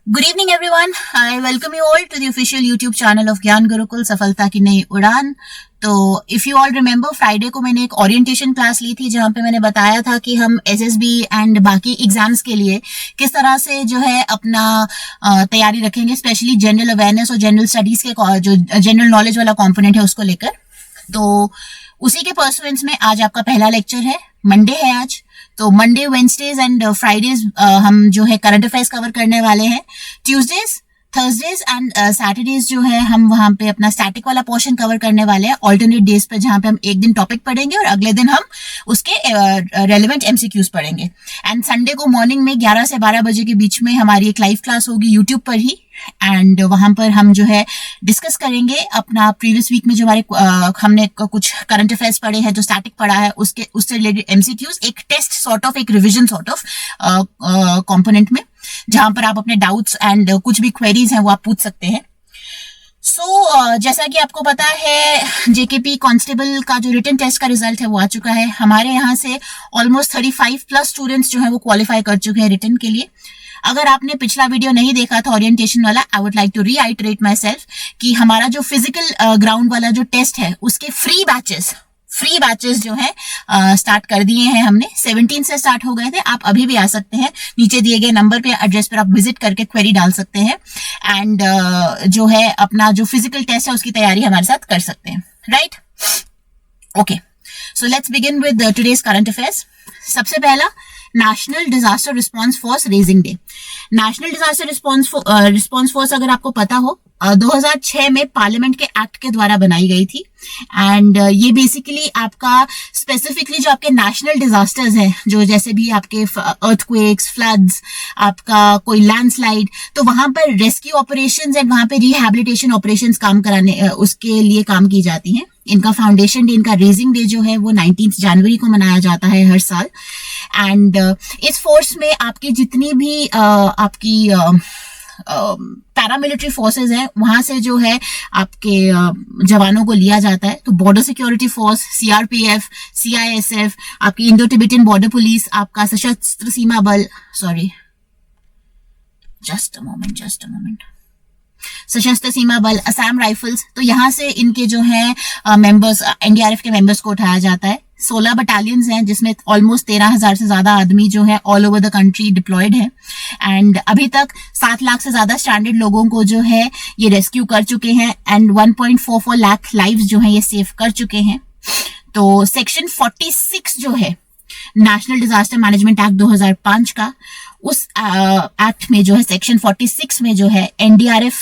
Good evening everyone, I welcome you all to the official YouTube channel of Gyan Gurukul सफलता की नई उड़ान। तो if you all remember, Friday को मैंने एक ओरिएंटेशन क्लास ली थी जहां पे मैंने बताया था कि हम एसएसबी एंड बाकी एग्जाम्स के लिए किस तरह से जो है अपना तैयारी रखेंगे, स्पेशली जनरल अवेयरनेस और जनरल स्टडीज के जो जनरल नॉलेज वाला कॉम्पोनेंट है उसको लेकर। तो उसी के परसुएंस में आज आपका पहला लेक्चर है। मंडे है आज, तो मंडे, वेंसडेज एंड फ्राइडेज हम जो है करंट अफेयर्स कवर करने वाले हैं। ट्यूसडेज, थर्सडेज एंड सैटरडेज जो है हम वहां पे अपना स्टैटिक वाला पोर्शन कवर करने वाले हैं ऑल्टरनेट डेज पे, जहां पे हम एक दिन टॉपिक पढ़ेंगे और अगले दिन हम उसके रेलेवेंट एमसीक्यूज पढ़ेंगे। एंड संडे को मॉर्निंग में 11 से 12 बजे के बीच में हमारी एक लाइव क्लास होगी यूट्यूब पर ही, एंड वहां पर हम जो है डिस्कस करेंगे अपना प्रीवियस वीक में जो हमारे हमने कुछ करंट अफेयर्स पढ़े हैं, जो स्टैटिक पढ़ा है उससे रिलेटेड एमसीक्यूज, एक टेस्ट सॉर्ट ऑफ, एक रिवीजन सॉर्ट ऑफ कंपोनेंट में, जहां पर आप अपने डाउट्स एंड कुछ भी क्वेरीज हैं वो आप पूछ सकते हैं। जैसा कि आपको पता है, जेकेपी कांस्टेबल का जो रिटन टेस्ट का रिजल्ट है वो आ चुका है। हमारे यहाँ से ऑलमोस्ट 35 प्लस स्टूडेंट्स जो है वो क्वालिफाई कर चुके हैं रिटन के लिए। अगर आपने पिछला वीडियो नहीं देखा था ओरिएंटेशन वाला, I would like to reiterate my self कि हमारा जो फिजिकल ग्राउंड वाला जो टेस्ट है उसके फ्री बैचेस जो है स्टार्ट कर दिए हैं हमने। 17 से स्टार्ट हो गए थे। आप अभी भी आ सकते हैं, नीचे दिए गए नंबर पे, एड्रेस पर आप विजिट करके क्वेरी डाल सकते हैं एंड जो है अपना जो फिजिकल टेस्ट है उसकी तैयारी हमारे साथ कर सकते हैं, right? Okay, so let's begin with today's current affairs. सबसे पहला, national disaster response force raising day. National disaster response force अगर आपको पता हो, 2006 में पार्लियामेंट के एक्ट के द्वारा बनाई गई थी। एंड ये बेसिकली आपका स्पेसिफिकली जो आपके नेशनल डिजास्टर्स हैं, जो जैसे भी आपके अर्थक्वेक्स, फ्लड्स, आपका कोई लैंडस्लाइड, तो वहां पर रेस्क्यू ऑपरेशंस एंड वहां पे रिहैबिलिटेशन ऑपरेशंस काम कराने उसके लिए काम की जाती हैं। इनका फाउंडेशन डे, इनका रेजिंग डे जो है वो 19 जनवरी को मनाया जाता है हर साल। एंड इस फोर्स में आपकी जितनी भी आपकी पैरामिलिट्री फोर्सेस है वहां से जो है आपके जवानों को लिया जाता है। तो border security force, CRPF, CISF, आपकी इंडो टिबेटियन बॉर्डर पुलिस, आपका सशस्त्र सीमा बल, जस्ट अ मोमेंट, सशस्त्र सीमा बल, असम राइफल्स, तो यहाँ से इनके जो है मेंबर्स, एनडीआरएफ के मेंबर्स को उठाया जाता है। 16 बटालियंस हैं जिसमें ऑलमोस्ट 13,000 से ज्यादा आदमी जो है all over the country deployed है। एंड अभी तक 7 लाख से ज्यादा स्ट्रैंडेड लोगों को जो है ये रेस्क्यू कर चुके हैं एंड 1.44 लाख लाइव्स जो है ये सेव कर चुके हैं। तो सेक्शन 46 जो है नेशनल डिजास्टर मैनेजमेंट एक्ट 2005 का, उस एक्ट में जो है सेक्शन 46 में जो है एनडीआरएफ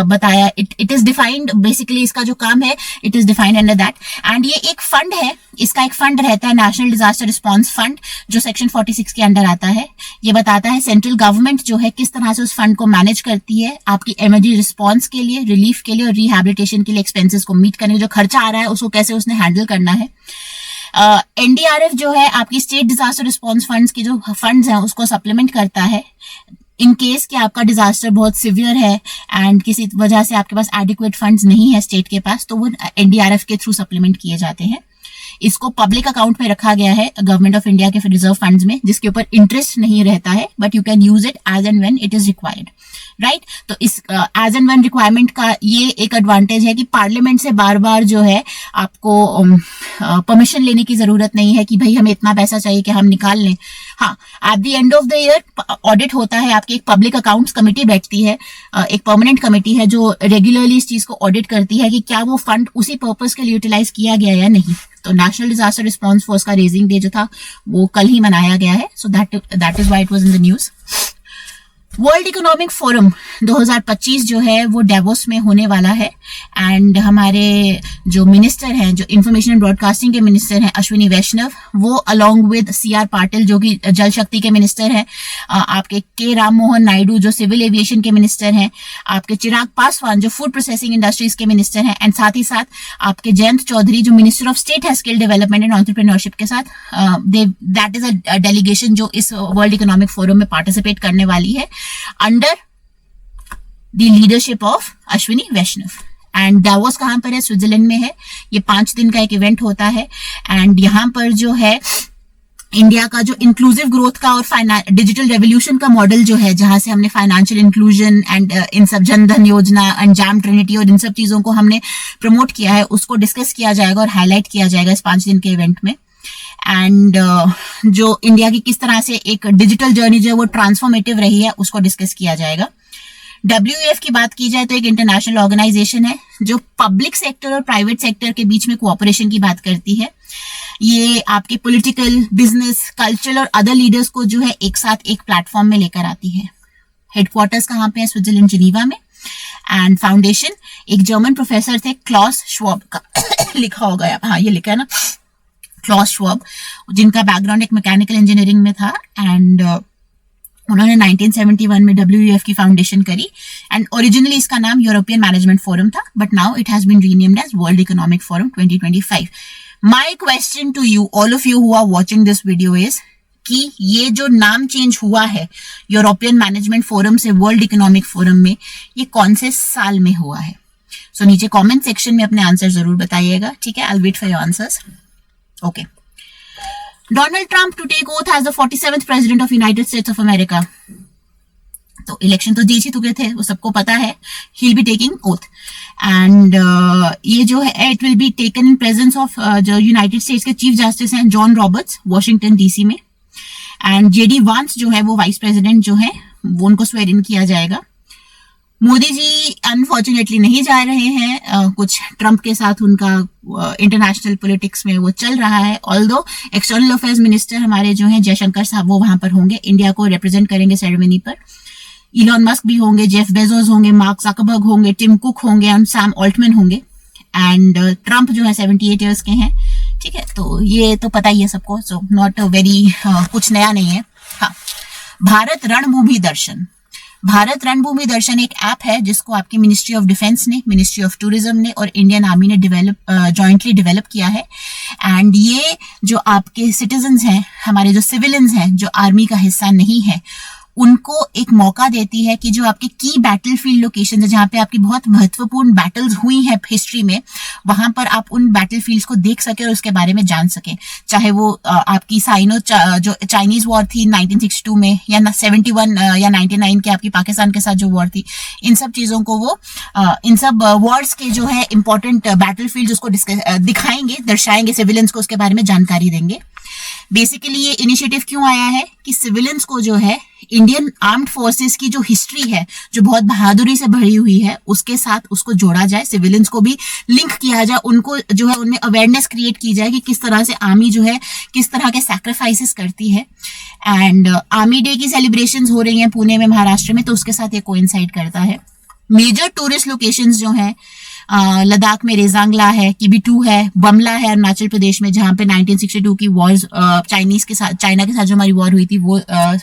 बताया, इट इज डिफाइंड, बेसिकली इसका जो काम है it is defined under that. And ये एक फंड है, इसका एक फंड रहता है नेशनल डिजास्टर रिस्पांस फंड, जो सेक्शन 46 के अंडर आता है। ये बताता है सेंट्रल गवर्नमेंट जो है किस तरह से उस फंड को मैनेज करती है आपकी इमरजेंसी रिस्पांस के लिए, रिलीफ के लिए और रिहैबिलिटेशन के लिए एक्सपेंसेस को मीट करने, जो खर्चा आ रहा है उसको कैसे उसने हैंडल करना है। एनडीआरएफ जो है आपकी स्टेट डिजास्टर रिस्पांस फंड्स की जो फंड्स हैं उसको सप्लीमेंट करता है इन केस कि आपका डिजास्टर बहुत सिवियर है एंड किसी वजह से आपके पास एडिक्वेट फंड्स नहीं है स्टेट के पास, तो वो एनडीआरएफ के थ्रू सप्लीमेंट किए जाते हैं। इसको पब्लिक अकाउंट में रखा गया है गवर्नमेंट ऑफ इंडिया के रिजर्व फंड्स में, जिसके ऊपर इंटरेस्ट नहीं रहता है, but you can use it as and when it is required, right? तो इस एज एंड व्हेन रिक्वायरमेंट का ये एक एडवांटेज है कि पार्लियामेंट से बार बार जो है आपको परमिशन लेने की जरूरत नहीं है कि भाई हमें इतना पैसा चाहिए कि हम निकाल लें। हाँ, at the end of the year audit होता है, आपकी एक पब्लिक अकाउंट्स कमेटी बैठती है, एक परमानेंट कमेटी है जो रेगुलरली इस चीज को ऑडिट करती है कि क्या वो फंड उसी पर्पस के लिए यूटिलाइज किया गया या नहीं। तो नेशनल डिजास्टर रिस्पांस फोर्स का रेजिंग डे जो था वो कल ही मनाया गया है, सो that is why it was in the news. World economic forum 2025 जो है वो डेवोस में होने वाला है। एंड हमारे जो मिनिस्टर हैं, जो इंफॉर्मेशन एंड ब्रॉडकास्टिंग के मिनिस्टर हैं अश्विनी वैष्णव, वो अलोंग विद सीआर पाटिल जो कि जल शक्ति के मिनिस्टर हैं, आपके के राम मोहन नायडू जो सिविल एविएशन के मिनिस्टर हैं, आपके चिराग पासवान जो फूड प्रोसेसिंग इंडस्ट्रीज के मिनिस्टर हैं, एंड साथ ही साथ आपके जयंत चौधरी जो मिनिस्टर ऑफ स्टेट है स्किल डेवलपमेंट एंड एंटरप्रेन्योरशिप के साथ, दैट इज अ डेलीगेशन जो इस वर्ल्ड इकोनॉमिक फोरम में पार्टिसिपेट करने वाली है under the leadership of Ashwini Vaishnaw. And Davos कहां पर है? स्विट्जरलैंड में है। ये 5 दिन का एक इवेंट होता है एंड यहाँ पर जो है इंडिया का जो इंक्लूसिव ग्रोथ का और डिजिटल रेवोल्यूशन का मॉडल जो है, जहां से हमने फाइनेंशियल इंक्लूजन एंड इन सब जनधन योजना एंड जैम ट्रिनिटी और इन सब चीजों को हमने प्रमोट किया है, उसको डिस्कस किया जाएगा और हाईलाइट किया जाएगा इस 5 दिन के इवेंट में। एंड जो इंडिया की किस तरह से एक डिजिटल जर्नी जो है वो ट्रांसफॉर्मेटिव रही है, उसको डिस्कस किया जाएगा। WEF की बात की जाए तो एक इंटरनेशनल ऑर्गेनाइजेशन है जो पब्लिक सेक्टर और प्राइवेट सेक्टर के बीच में कोऑपरेशन की बात करती है। ये आपके पॉलिटिकल, बिजनेस, कल्चरल और अदर लीडर्स को जो है एक साथ एक प्लेटफॉर्म में लेकर आती है। हेडक्वार्टर्स कहाँ पे है? स्विट्जरलैंड, जिनीवा में। एंड फाउंडेशन एक जर्मन प्रोफेसर थे, क्लॉस श्वाब का लिखा होगा, हाँ ये लिखा है ना, क्लॉस श्वाब, जिनका बैकग्राउंड एक मैकेनिकल इंजीनियरिंग में था। एंड उन्होंने 1971 में WEF की फाउंडेशन करी। एंड ओरिजिनली इसका नाम यूरोपियन मैनेजमेंट फोरम था, but now it has been renamed as world economic forum 2025। My question to you, all of you who are watching this video is कि ये जो नाम चेंज हुआ है यूरोपियन मैनेजमेंट फोरम से वर्ल्ड इकोनॉमिक फोरम में, ये कौन से साल में हुआ है? सो नीचे कमेंट सेक्शन में अपने आंसर जरूर बताइएगा, ठीक है? I will wait for your answers. Okay. Donald Trump to take oath as the 47th president of United States of America. तो इलेक्शन तो जीत ही चुके थे, वो सबको पता है। He will be taking oath and ये जो है it will be taken in presence of जो यूनाइटेड स्टेट्स के चीफ जस्टिस हैं जॉन रॉबर्ट्स, वॉशिंगटन DC में। एंड JD वांस जो है वो वाइस प्रेसिडेंट जो है वो उनको स्वेर इन किया जाएगा। मोदी जी अनफॉर्चुनेटली नहीं जा रहे हैं, कुछ ट्रंप के साथ उनका इंटरनेशनल पॉलिटिक्स में वो चल रहा है। ऑल्दो एक्सटर्नल अफेयर्स मिनिस्टर हमारे जो हैं जयशंकर साहब, वो वहां पर होंगे, इंडिया को रिप्रेजेंट करेंगे सेरेमनी पर। इलॉन मस्क भी होंगे, जेफ बेजोस होंगे, मार्क ज़करबर्ग होंगे, टिम कुक होंगे एंड सैम ऑल्टमैन होंगे। एंड ट्रंप जो है 78 ईयर्स के हैं, ठीक है? तो ये तो पता ही है सबको, सो नॉट वेरी कुछ नया नहीं है। हाँ, भारत रणभूमि दर्शन। भारत रणभूमि दर्शन एक ऐप है जिसको आपकी मिनिस्ट्री ऑफ डिफेंस ने, मिनिस्ट्री ऑफ टूरिज्म ने और इंडियन आर्मी ने जॉइंटली डेवलप किया है। एंड ये जो आपके सिटीजन्स हैं, हमारे जो सिविलियंस हैं, जो आर्मी का हिस्सा नहीं है, उनको एक मौका देती है कि जो आपके की बैटलफील्ड लोकेशन है, जहां पे आपकी बहुत महत्वपूर्ण बैटल्स हुई हैं हिस्ट्री में, वहां पर आप उन बैटलफील्ड्स को देख सके और उसके बारे में जान सके। चाहे वो आपकी जो चाइनीज वॉर थी 1962 में, या 71 या 99 के आपकी पाकिस्तान के साथ जो वॉर थी, इन सब चीजों को वो इन सब वॉर्स के जो है इंपॉर्टेंट बैटलफील्ड उसको दिखाएंगे, दर्शाएंगे, सिविलियंस को उसके बारे में जानकारी देंगे। बेसिकली ये इनिशिएटिव क्यों आया है कि सिविलियंस को जो है इंडियन आर्म्ड फोर्सेस की जो हिस्ट्री है, जो बहुत बहादुरी से भरी हुई है, उसके साथ उसको जोड़ा जाए, सिविलियंस को भी लिंक किया जाए, उनको जो है उनमें अवेयरनेस क्रिएट की जाए कि किस तरह से आर्मी जो है किस तरह के सैक्रिफाइसेस करती है। एंड आर्मी डे की सेलिब्रेशंस हो रही हैं पुणे में, महाराष्ट्र में, तो उसके साथ ये कोइंसाइड करता है। मेजर टूरिस्ट लोकेशंस जो हैं लद्दाख में रेजांगला है, किबीटू है, बमला है अरुणाचल प्रदेश में, जहां पे 1962 की वॉर चाइना के साथ जो हमारी वॉर हुई थी, वो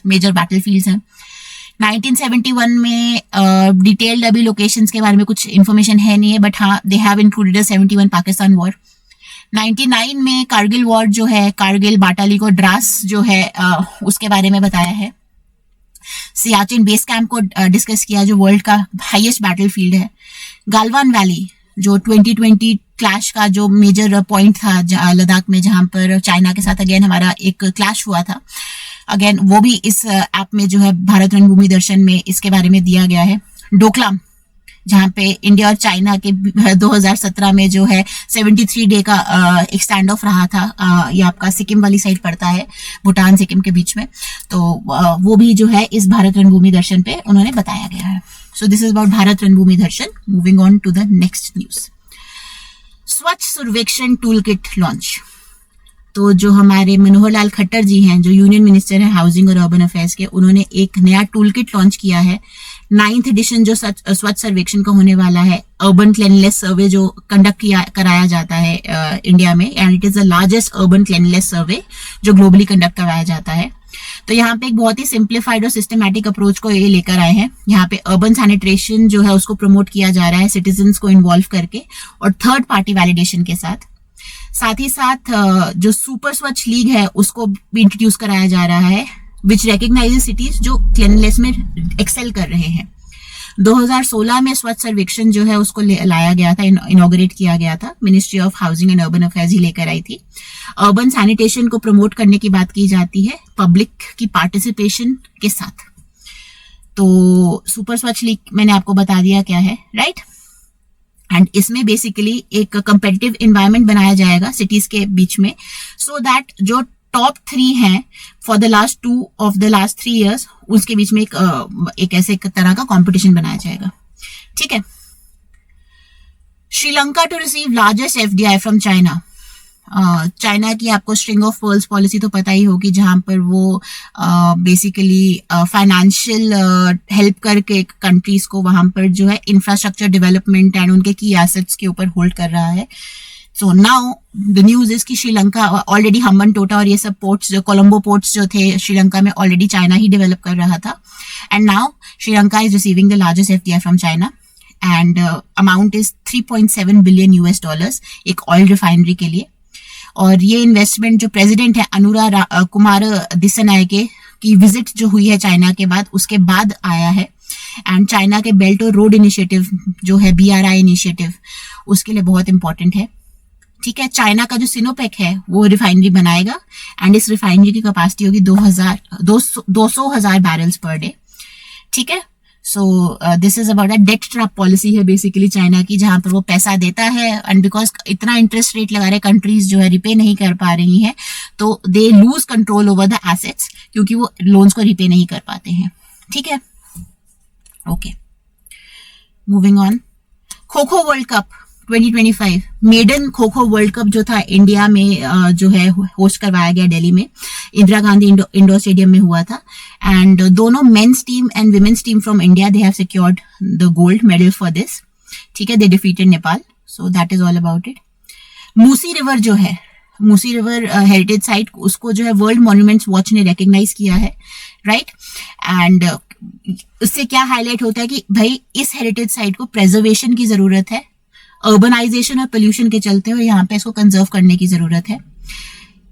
मेजर बैटलफील्ड्स हैं। 1971 में डिटेल्ड अभी लोकेशंस के बारे में कुछ इन्फॉर्मेशन है नहीं है, बट हाँ they have included 71 Pakistan war. 99 में कारगिल वॉर जो है, कारगिल, बाटाली को द्रास जो है उसके बारे में बताया है। सियाचिन बेस कैंप को डिस्कस किया जो वर्ल्ड का हाईएस्ट बैटलफील्ड है। गालवान वैली जो 2020 क्लैश का जो मेजर पॉइंट था लद्दाख में, जहां पर चाइना के साथ अगेन हमारा एक क्लैश हुआ था, अगेन वो भी इस ऐप में जो है भारत रणभूमि दर्शन में इसके बारे में दिया गया है। डोकलाम, जहां पे इंडिया और चाइना के 2017 में जो है 73 डे का एक स्टैंड ऑफ रहा था, ये आपका सिक्किम वाली साइड पड़ता है, भूटान सिक्किम के बीच में, तो वो भी जो है इस भारत रणभूमि दर्शन पे उन्होंने बताया गया है। So this is about Bharat Ranbhoomi Darshan. Moving on to the next news. Swachh Survekshan tool kit launch. तो जो हमारे मनोहर लाल खट्टर जी हैं, जो यूनियन मिनिस्टर हैं हाउसिंग और अर्बन अफेयर्स के, उन्होंने एक नया टूल किट लॉन्च किया है। 9th एडिशन जो स्वच्छ सर्वेक्षण का होने वाला है, अर्बन क्लीनलीनेस सर्वे जो कंडक्ट कराया जाता है इंडिया में, and it is the largest urban cleanliness survey जो ग्लोबली कंडक्ट कराया जाता है। तो यहाँ पे एक बहुत ही सिंप्लीफाइड और सिस्टमैटिक अप्रोच को ये लेकर आए हैं। यहाँ पे अर्बन सैनिटेशन जो है उसको प्रमोट किया जा रहा है सिटीजन्स को इन्वॉल्व करके और थर्ड पार्टी वैलिडेशन के साथ। साथ ही साथ जो सुपर स्वच्छ लीग है उसको भी इंट्रोड्यूस कराया जा रहा है, विच रिकॉग्नाइजेस सिटीज जो क्लीनलीनेस में एक्सेल कर रहे हैं। 2016 में स्वच्छ सर्वेक्षण जो है उसको लाया गया था, इनॉग्रेट किया गया था, ministry of housing and urban affairs ही लेकर आई थी। अर्बन सैनिटेशन को प्रमोट करने की बात की जाती है पब्लिक की पार्टिसिपेशन के साथ। तो सुपर स्वच्छ लीग मैंने आपको बता दिया क्या है, राइट। एंड इसमें बेसिकली एक कंपेटिटिव एनवायरनमेंट बनाया जाएगा सिटीज के बीच में, सो दैट जो टॉप 3 हैं फॉर द लास्ट 3 ईयर्स उसके बीच में एक ऐसे तरह का कंपटीशन बनाया जाएगा, ठीक है। Sri Lanka to receive largest FDI from China. China की आपको स्ट्रिंग ऑफ पर्ल्स पॉलिसी तो पता ही होगी, जहां पर वो बेसिकली फाइनेंशियल हेल्प करके कंट्रीज को वहां पर जो है इंफ्रास्ट्रक्चर डेवलपमेंट एंड उनके की एसेट्स के ऊपर होल्ड कर रहा है। So now the news is कि श्रीलंका ऑलरेडी हम्बनटोटा और ये सब पोर्ट्स, जो कोलंबो पोर्ट्स जो थे श्रीलंका में, ऑलरेडी चाइना ही डेवलप कर रहा था। And now Sri Lanka is receiving the largest FDI from China and amount is $3.7 billion एक ऑयल रिफाइनरी के लिए। और ये इन्वेस्टमेंट जो प्रेसिडेंट है अनुरा कुमार दिसनायके की विजिट जो हुई है चाइना के बाद, उसके बाद आया है। एंड चाइना के बेल्ट और रोड इनिशिएटिव जो है BRI इनिशिएटिव, उसके लिए बहुत इंपॉर्टेंट है, ठीक है। चाइना का जो सिनोपेक है वो रिफाइनरी बनाएगा एंड इस रिफाइनरी की कैपेसिटी होगी 200,000 बैरल्स पर डे, ठीक है। So this is about debt trap policy है बेसिकली चाइना की, जहां पर वो पैसा देता है एंड बिकॉज इतना इंटरेस्ट रेट लगा रहे कंट्रीज जो है रिपे नहीं कर पा रही हैं, तो they lose control over the assets, क्योंकि वो लोन्स को रिपे नहीं कर पाते हैं, ठीक है। Okay, moving on. Kho kho world cup 2025 maiden kho kho world cup जो था इंडिया में जो है होस्ट करवाया गया दिल्ली में, इंदिरा गांधी इंडोर स्टेडियम में हुआ था। एंड दोनों men's team and women's team from India they have secured the gold medal for this, ठीक है। They defeated Nepal, so that is all about it. Musi river जो है, मूसी रिवर हेरिटेज साइट, उसको जो है वर्ल्ड मॉन्यूमेंट्स वॉच ने recognise किया है, राइट। एंड उससे क्या हाईलाइट होता है कि भाई इस हेरिटेज साइट को प्रेजर्वेशन की जरूरत है, अर्बनाइजेशन और पोल्यूशन के चलते हुए यहाँ पे इसको कंजर्व करने की जरूरत है।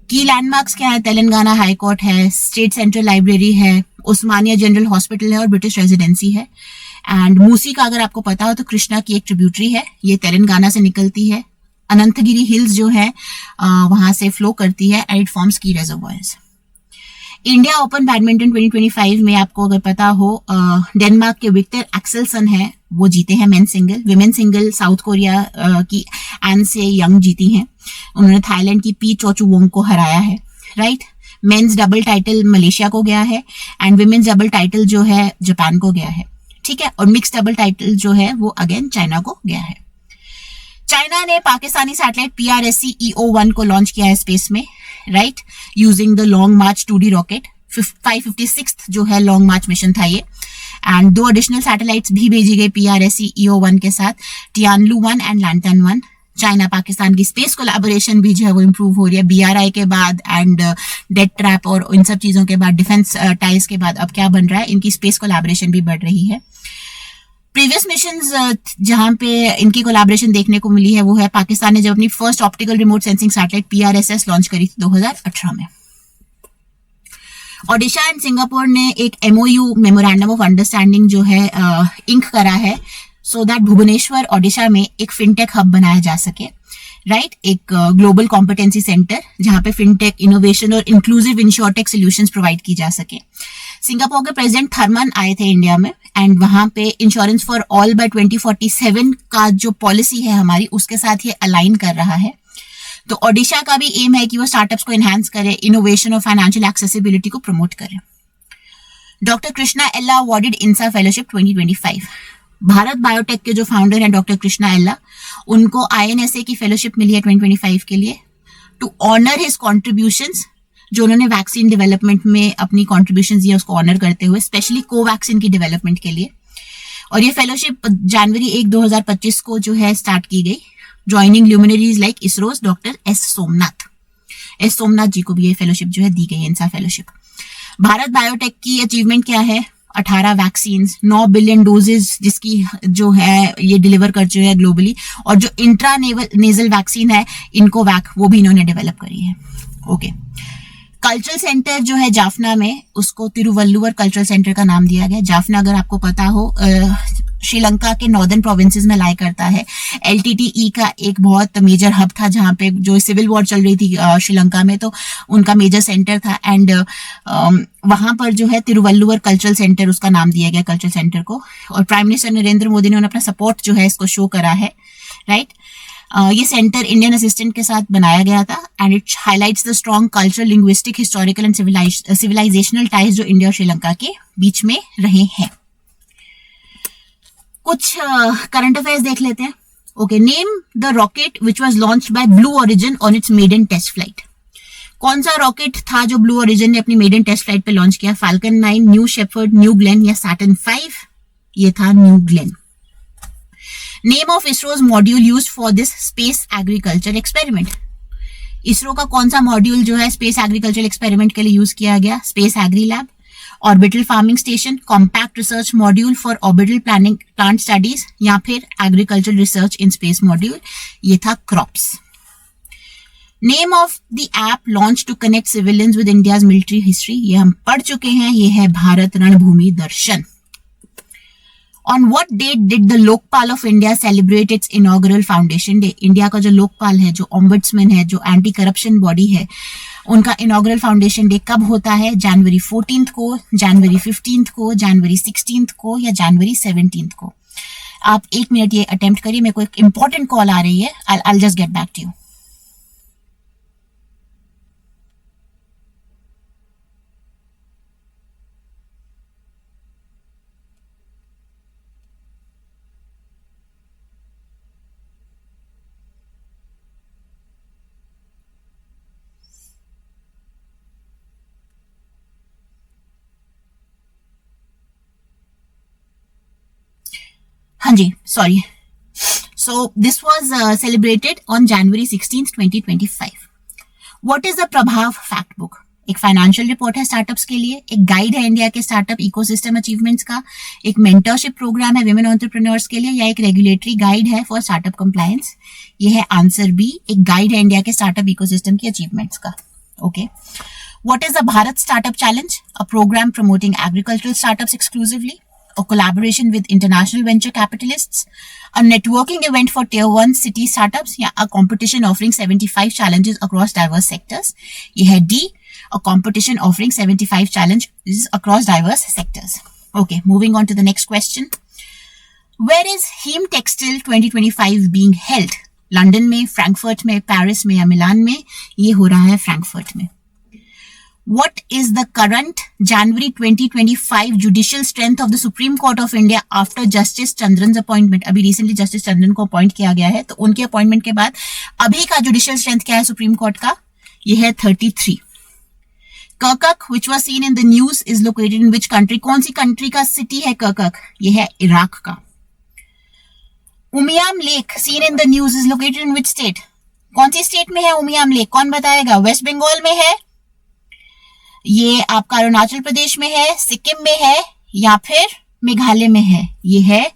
की लैंडमार्क्स क्या है? तेलंगाना हाई कोर्ट है, स्टेट सेंट्रल लाइब्रेरी है, उस्मानिया जनरल हॉस्पिटल है और ब्रिटिश रेजिडेंसी है। एंड मूसी का अगर आपको पता हो तो कृष्णा की एक ट्रिब्यूटरी है, ये तेलंगाना से निकलती है, अनंतगिरी हिल्स जो है वहां से फ्लो करती है एंड इट फॉर्म्स की रिजर्वॉयर्स। इंडिया ओपन बैडमिंटन 2025 में आपको अगर पता हो डेनमार्क के विक्टर एक्सेलसन है, वो जीते हैं men single. Women single south Korea की एन से यंग जीती हैं, उन्होंने थाईलैंड की पी चोचुवोंग को हराया है, right. Men's double title Malaysia को गया है एंड विमेन्स डबल टाइटल जो है जापान को गया है, ठीक है। और मिक्स डबल टाइटल जो है वो अगेन चाइना को गया है। चाइना ने पाकिस्तानी सैटेलाइट PRSC EO-1 को लॉन्च किया है स्पेस में, right, using the long March 2D rocket. 556th जो है लॉन्ग मार्च मिशन था ये। एंड 2 एडिशनल सैटेलाइट्स भी भेजी गई PRSC EO-1 के साथ, Tianlu-1 and Lantern-1। China Pakistan की स्पेस कोलैबोरेशन भी जो है वो इंप्रूव हो रही है BRI के बाद एंड डेट ट्रैप और इन सब चीजों के बाद, डिफेंस टाइज के बाद अब क्या बन रहा है, इनकी स्पेस कोलैबोरेशन भी बढ़ रही है। प्रीवियस मिशंस जहां पे इनकी कोलैबोरेशन देखने को मिली है वो है पाकिस्तान ने जब अपनी first optical remote sensing satellite PRSS launch करी थी 2018 में। ओडिशा एंड सिंगापुर ने एक MOU मेमोरेंडम ऑफ अंडरस्टैंडिंग जो है इंक करा है, सो दैट भुवनेश्वर ओडिशा में एक फिनटेक हब बनाया जा सके, राइट। एक ग्लोबल कॉम्पिटेंसी सेंटर जहां पे फिनटेक इनोवेशन और इंक्लूसिव इंश्योरटेक सॉल्यूशंस प्रोवाइड की जा सके। सिंगापुर के प्रेसिडेंट थर्मन आए थे इंडिया में एंड वहां पे इंश्योरेंस फॉर ऑल बाय 2047 का जो पॉलिसी है हमारी, उसके साथ ये अलाइन कर रहा है। तो ओडिशा का भी एम है कि वो स्टार्टअप्स को एनहांस करे, इनोवेशन और फाइनेंशियल एक्सेसिबिलिटी को प्रमोट करे। डॉक्टर कृष्णा एल्ला अवॉर्डेड इंसा फेलोशिप 2025। भारत बायोटेक के जो फाउंडर हैं डॉक्टर कृष्णा एल्ला, उनको INSA की फेलोशिप मिली है 2025 के लिए टू ऑनर हिज कॉन्ट्रीब्यूशंस, जो उन्होंने वैक्सीन डेवलपमेंट में अपनी कॉन्ट्रीब्यूशन दिया उसको ऑनर करते हुए, स्पेशली कोवैक्सीन की डेवलपमेंट के लिए। और ये फेलोशिप जनवरी 1, 2025 को जो है स्टार्ट की गई, joining luminaries like ISRO's doctor S Somnath ji को भी ये फेलोशिप जो है दी गई है, इंसा फेलोशिप। भारत बायोटेक की अचीवमेंट क्या है? 18 वैक्सीन, 9 बिलियन डोजेज जिसकी जो है ये डिलीवर कर चुके हैं ग्लोबली। और जो इंट्रा नेजल वैक्सीन है इनको वो भी इन्होंने डेवलप करी है। ओके, कल्चरल सेंटर जो है जाफना में, उसको तिरुवल्लुवर कल्चरल सेंटर का नाम दिया गया। जाफना अगर आपको पता हो श्रीलंका के नॉर्दर्न प्रोविंसेस में लाई करता है। LTTE का एक बहुत मेजर हब था जहां पे जो सिविल वॉर चल रही थी श्रीलंका में, तो उनका मेजर सेंटर था। एंड वहां पर जो है तिरुवल्लुवर कल्चरल सेंटर उसका नाम दिया गया, कल्चरल सेंटर को। और प्राइम मिनिस्टर नरेंद्र मोदी ने अपना सपोर्ट जो है इसको शो करा है, राइट। ये सेंटर इंडियन असिस्टेंट के साथ बनाया गया था and it highlights the strong cultural, linguistic, historical and civilisational ties जो इंडिया और श्रीलंका के बीच में रहे हैं। कुछ करंट अफेयर्स देख लेते हैं। Okay, name the rocket which was launched by Blue Origin on its maiden test flight. कौन सा रॉकेट था जो ब्लू ओरिजिन ने अपनी मेडन टेस्ट फ्लाइट पे लॉन्च किया? Falcon 9, New Shepard, New Glenn या सैटर्न 5? ये था New Glenn. Name of ISRO's module used for this space agriculture experiment. ISRO का कौन सा मॉड्यूल जो है स्पेस एग्रीकल्चर एक्सपेरिमेंट के लिए यूज किया गया? Space agri lab, orbital farming station, compact research module for orbital planning plant studies या फिर agriculture research in space module. ये था crops. Name of the app launch to connect civilians with India's military history. ये हम पढ़ चुके हैं, ये है Bharat Ranbhoomi Darshan. On what date did the Lokpal of India celebrate its inaugural foundation day? India का जो लोकपाल है, जो ओम्बड्समैन है, जो एंटी करप्शन बॉडी है, उनका इनॉग्रल फाउंडेशन डे कब होता है? जनवरी 14 को, जनवरी 15 को, जनवरी 16 को या जनवरी 17 को? आप 1 मिनट ये अटेम्प्ट करिए, मेरे को एक इंपॉर्टेंट कॉल आ रही है। I'll just get back to you. हाँ जी, sorry. So this was celebrated on January 16, 2025। What is the Prabhav fact book? एक फाइनेंशियल रिपोर्ट है स्टार्टअप्स के लिए, एक गाइड है इंडिया के स्टार्टअप इकोसिस्टम अचीवमेंट्स का, एक मेंटरशिप प्रोग्राम है विमेन एंटरप्रेन्योर्स के लिए, या एक रेगुलेटरी गाइड है फॉर स्टार्टअप कंप्लायंस? ये है आंसर बी, एक गाइड है इंडिया के स्टार्टअप इकोसिस्टम की अचीवमेंट्स का। Okay, what is the Bharat startup challenge? A programme promoting agricultural startups exclusively, a collaboration with international venture capitalists, a networking event for tier 1 city startups, या a competition offering 75 challenges across diverse sectors? ये है D, a competition offering 75 challenges across diverse sectors. Okay, moving on to the next question. Where is HEM Textile 2025 being held? London में, Frankfurt में, Paris में या मिलान में? ये हो रहा है फ्रैंकफर्ट में। What is the current January 2025 judicial strength of the Supreme Court of India after Justice Chandran's appointment? अभी recently Justice Chandran को अपॉइंट किया गया है, तो उनके अपॉइंटमेंट के बाद अभी का जुडिशियल स्ट्रेंथ क्या है सुप्रीम कोर्ट का? ये है 33। Kirkuk, which was seen in the news, is located in which country? कौन सी कंट्री का सिटी है Kirkuk? ये है इराक का। Umiam lake seen in the news is located in which state? कौन सी स्टेट में है उमियाम लेक? कौन बताएगा? वेस्ट बंगाल में है, ये आपका अरुणाचल प्रदेश में है, सिक्किम में है या फिर मेघालय में है? ये है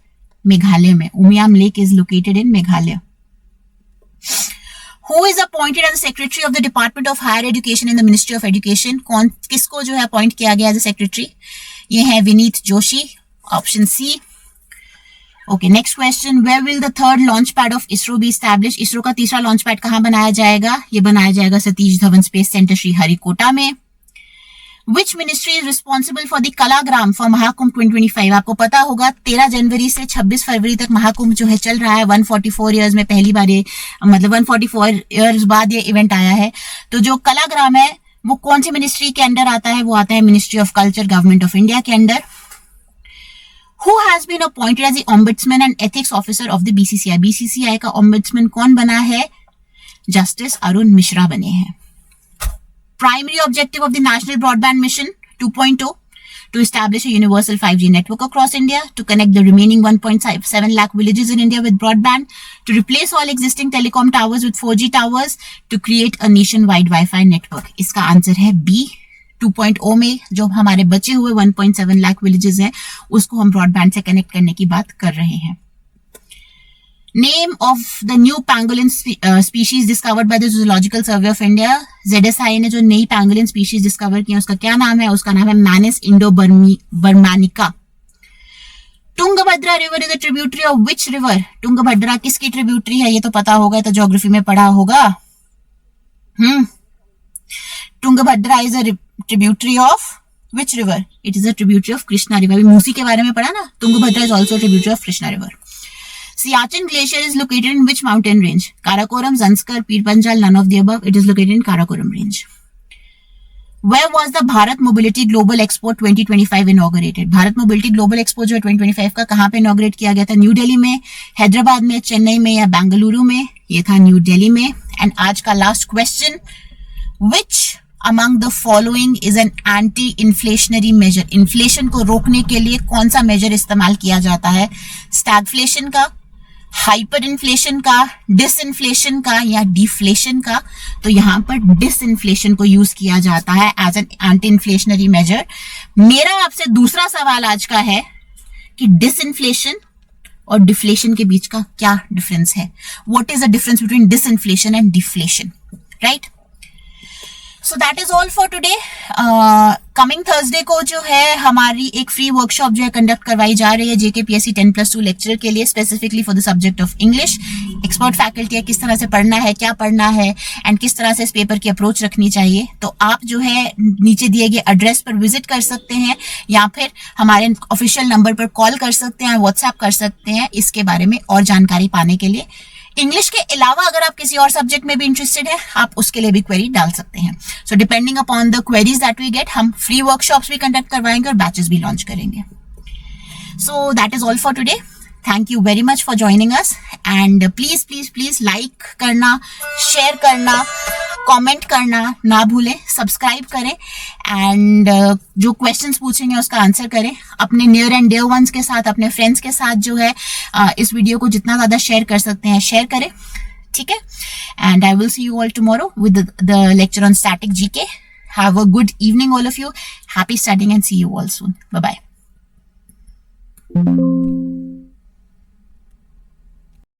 मेघालय में। Umiam lake is located in Meghalaya. Who is appointed as the secretary of the Department of Higher Education in the Ministry of Education? कौन किसको जो है अपॉइंट किया गया एज सेक्रेटरी? ये है Vineet Joshi, option C. Okay, next question, where will the third launch pad of ISRO be established? ISRO का तीसरा लॉन्च पैड कहां बनाया जाएगा? ये बनाया जाएगा सतीश धवन स्पेस सेंटर श्रीहरिकोटा में। Which ministry is responsible for the Kalagram for Mahakumbh 2025? आपको पता होगा 13 जनवरी से 26 फरवरी तक महाकुंभ जो है चल रहा है। 144 ईयर्स में पहली बार ये, मतलब 144 ईयर्स बाद ये इवेंट आया है। तो जो कलाग्राम है वो कौन सी मिनिस्ट्री के अंडर आता है? वो आता है ministry of culture, government of India के under. Who has been appointed as the ombudsman and ethics officer of the BCCI? BCCI का ombudsman कौन बना है? जस्टिस अरुण मिश्रा बने हैं। Primary objective of the National Broadband Mission 2.0 to establish a universal 5G network across India, to connect the remaining 1.7 lakh villages in India with broadband, to replace all existing telecom towers with 4G towers, to create a nationwide Wi-Fi network. इसका answer है B। 2.0 में जो हमारे बचे हुए 1.7 lakh villages हैं उसको हम ब्रॉडबैंड से कनेक्ट करने की बात कर रहे हैं। Name of the new pangolin species discovered by the Zoological Survey of India. ZSI ने जो नई pangolin species डिस्कवर किया उसका क्या नाम है? उसका नाम है Manis indo burmanica. Tungabhadra river is a tributary of which river? Tungabhadra किसकी ट्रिब्यूटरी है? ये तो पता होगा, तो ज्योग्राफी में पढ़ा होगा। Tungabhadra is a tributary of which river? It is a tributary of Krishna river. Musi के बारे में पढ़ा ना, Tungabhadra is also tributary of Krishna river. Siachen Glacier is located in which mountain range? Karakoram, Zanskar, Pir Panjal, none of the above. It is located in Karakoram range. Where was the Bharat Mobility Global Expo 2025 inaugurated? Bharat mobility global expo जो 2025 का कहाँ पे inaugurate किया गया था? New Delhi में, हैदराबाद में, चेन्नई में या बेंगलुरु में? ये था न्यू दिल्ली में। एंड आज का last question, which among the following is an anti inflationary measure? Inflation को रोकने के लिए कौन सा मेजर इस्तेमाल किया जाता है? स्टैगफ्लेशन का, हाइपर इन्फ्लेशन का, डिसइन्फ्लेशन का या डिफ्लेशन का? तो यहां पर डिसइन्फ्लेशन को यूज किया जाता है as an anti inflationary measure. मेरा आपसे दूसरा सवाल आज का है कि डिसइन्फ्लेशन और डिफ्लेशन के बीच का क्या डिफरेंस है? What is the difference between disinflation and deflation, right? So that is all for today. Coming Thursday को जो है हमारी एक फ्री वर्कशॉप जो है कंडक्ट करवाई जा रही है JKPSC 10+2 लेक्चरर के लिए, specifically for the subject of English. Expert faculty है, किस तरह से पढ़ना है, क्या पढ़ना है एंड किस तरह से इस पेपर की अप्रोच रखनी चाहिए। तो आप जो है नीचे दिए गए एड्रेस पर विजिट कर सकते हैं या फिर हमारे ऑफिशियल नंबर पर कॉल कर सकते हैं, व्हाट्सएप कर सकते हैं इसके बारे में और जानकारी पाने के लिए। इंग्लिश के अलावा अगर आप किसी और सब्जेक्ट में भी इंटरेस्टेड है, आप उसके लिए भी क्वेरी डाल सकते हैं। So depending upon the queries that we get, हम फ्री वर्कशॉप्स भी कंडक्ट करवाएंगे और बैचेस भी लॉन्च करेंगे। So that is all for today. Thank you very much for joining us and please please please like करना, share करना, comment करना ना भूलें, सब्सक्राइब करें एंड जो क्वेश्चंस पूछेंगे उसका आंसर करें। अपने नियर एंड डियर वंस के साथ, अपने फ्रेंड्स के साथ जो है इस वीडियो को जितना ज्यादा शेयर कर सकते हैं शेयर करें, ठीक है? And I will see you all tomorrow with the lecture on static GK. Have a good evening all of you, happy studying and see you all soon. Bye bye.